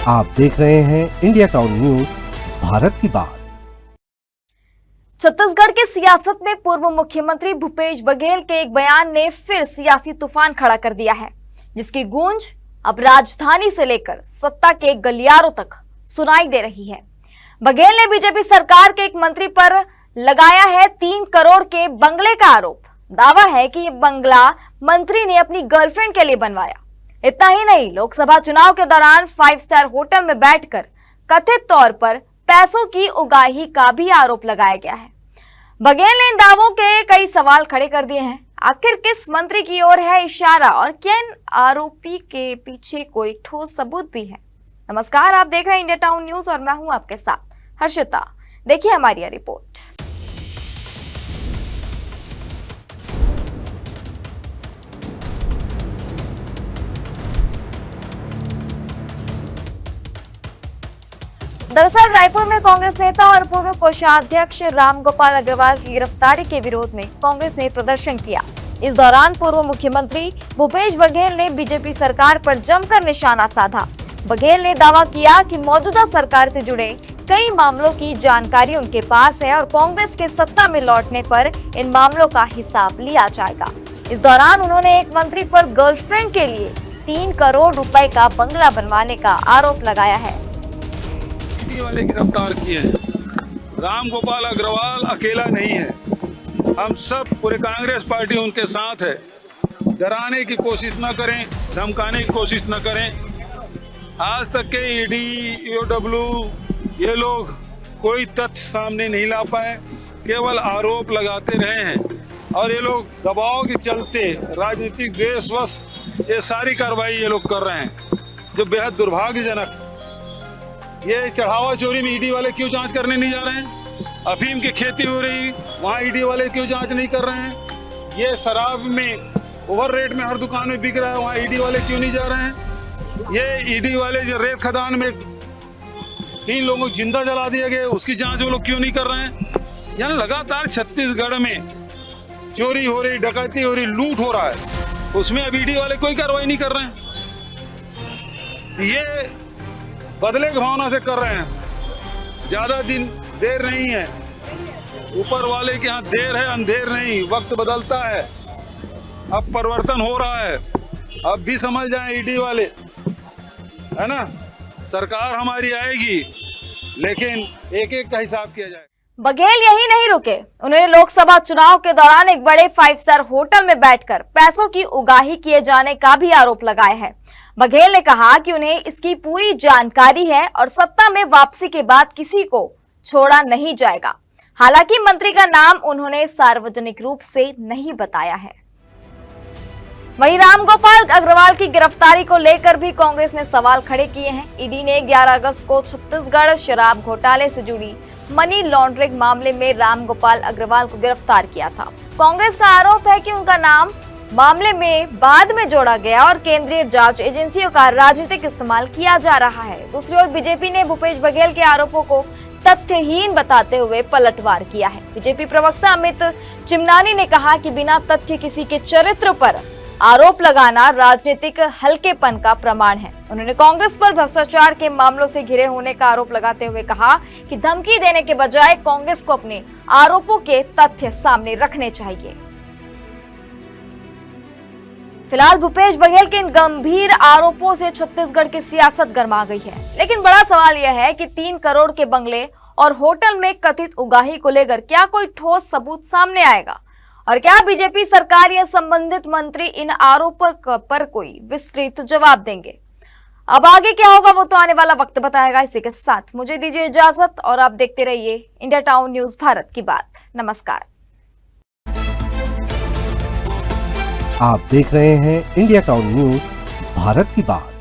आप देख रहे हैं इंडिया टाउन न्यूज, भारत की बात। छत्तीसगढ़ के सियासत में पूर्व मुख्यमंत्री भूपेश बघेल के एक बयान ने फिर सियासी तूफान खड़ा कर दिया है, जिसकी गूंज अब राजधानी से लेकर सत्ता के गलियारों तक सुनाई दे रही है। बघेल ने बीजेपी सरकार के एक मंत्री पर लगाया है 3 करोड़ के बंगले का आरोप। दावा है कि ये बंगला मंत्री ने अपनी गर्लफ्रेंड के लिए बनवाया। इतना ही नहीं, लोकसभा चुनाव के दौरान 5 स्टार होटल में बैठकर कथित तौर पर पैसों की उगाही का भी आरोप लगाया गया है। बघेल ने इन दावों के कई सवाल खड़े कर दिए हैं। आखिर किस मंत्री की ओर है इशारा और क्या इन आरोपी के पीछे कोई ठोस सबूत भी है? नमस्कार, आप देख रहे हैं इंडिया टाउन न्यूज और मैं हूं आपके साथ हर्षिता। देखिए हमारी यह रिपोर्ट। दरअसल रायपुर में कांग्रेस नेता और पूर्व कोषाध्यक्ष रामगोपाल अग्रवाल की गिरफ्तारी के विरोध में कांग्रेस ने प्रदर्शन किया। इस दौरान पूर्व मुख्यमंत्री भूपेश बघेल ने बीजेपी सरकार पर जमकर निशाना साधा। बघेल ने दावा किया कि मौजूदा सरकार से जुड़े कई मामलों की जानकारी उनके पास है और कांग्रेस के सत्ता में लौटने पर इन मामलों का हिसाब लिया जाएगा। इस दौरान उन्होंने एक मंत्री पर गर्लफ्रेंड के लिए 3 करोड़ रुपए का बंगला बनवाने का आरोप लगाया है। वाले गिरफ्तार किए हैं। रामगोपाल अग्रवाल अकेला नहीं है, हम सब पूरे कांग्रेस पार्टी उनके साथ है। डराने की कोशिश न करें, धमकाने की कोशिश न करें। आज तक के ईडी, ईओडब्ल्यू ये लोग कोई तथ्य सामने नहीं ला पाए, केवल आरोप लगाते रहे हैं और ये लोग दबाव के चलते राजनीतिक द्वेषवश ये सारी कार्रवाई ये लोग कर रहे हैं, जो बेहद दुर्भाग्यजनक। ये चढ़ावा चोरी में ईडी वाले क्यों जांच करने नहीं जा रहे हैं? अफीम की खेती हो रही, वहाँ ईडी वाले क्यों जांच नहीं कर रहे हैं? ये शराब में ओवर रेट में हर दुकान में बिक रहा है, वहाँ ईडी वाले क्यों नहीं जा रहे हैं? ये ईडी वाले जो रेत खदान में 3 लोगों को जिंदा जला दिया गया, उसकी जांच वो लोग क्यों नहीं कर रहे हैं? यहाँ लगातार छत्तीसगढ़ में चोरी हो रही, डकैती हो रही, लूट हो रहा है, उसमें अब ईडी वाले कोई कार्रवाई नहीं कर रहे हैं। ये बदले की भावना से कर रहे हैं। ज्यादा दिन देर नहीं है, ऊपर वाले के यहाँ देर है, अंधेर नहीं। वक्त बदलता है, अब परिवर्तन हो रहा है। अब भी समझ जाए ईडी वाले, है ना? सरकार हमारी आएगी, लेकिन एक एक का हिसाब किया जाए। बघेल यही नहीं रुके, उन्होंने लोकसभा चुनाव के दौरान एक बड़े 5 स्टार होटल में बैठकर पैसों की उगाही किए जाने का भी आरोप लगाया है। बघेल ने कहा कि उन्हें इसकी पूरी जानकारी है और सत्ता में वापसी के बाद किसी को छोड़ा नहीं जाएगा। हालांकि मंत्री का नाम उन्होंने सार्वजनिक रूप से नहीं बताया है। वहीं रामगोपाल अग्रवाल की गिरफ्तारी को लेकर भी कांग्रेस ने सवाल खड़े किए हैं। ईडी ने 11 अगस्त को छत्तीसगढ़ शराब घोटाले से जुड़ी मनी लॉन्ड्रिंग मामले में रामगोपाल अग्रवाल को गिरफ्तार किया था। कांग्रेस का आरोप है कि उनका नाम मामले में बाद में जोड़ा गया और केंद्रीय जांच एजेंसियों का राजनीतिक इस्तेमाल किया जा रहा है। दूसरी ओर बीजेपी ने भूपेश बघेल के आरोपों को तथ्यहीन बताते हुए पलटवार किया है। बीजेपी प्रवक्ता अमित चिमनानी ने कहा कि बिना तथ्य किसी के चरित्र पर आरोप लगाना राजनीतिक हल्केपन का प्रमाण है। उन्होंने कांग्रेस पर भ्रष्टाचार के मामलों से घिरे होने का आरोप लगाते हुए कहा कि धमकी देने के बजाय कांग्रेस को अपने आरोपों के तथ्य सामने रखने चाहिए। फिलहाल भूपेश बघेल के इन गंभीर आरोपों से छत्तीसगढ़ की सियासत गर्मा गई है, लेकिन बड़ा सवाल यह है कि 3 करोड़ के बंगले और होटल में कथित उगाही को लेकर क्या कोई ठोस सबूत सामने आएगा और क्या बीजेपी सरकार या संबंधित मंत्री इन आरोपों पर कोई विस्तृत जवाब देंगे? अब आगे क्या होगा वो तो आने वाला वक्त बताएगा। इसी के साथ मुझे दीजिए इजाजत और आप देखते रहिए इंडिया टाउन न्यूज, भारत की बात। नमस्कार। आप देख रहे हैं इंडिया टाउन न्यूज, भारत की बात।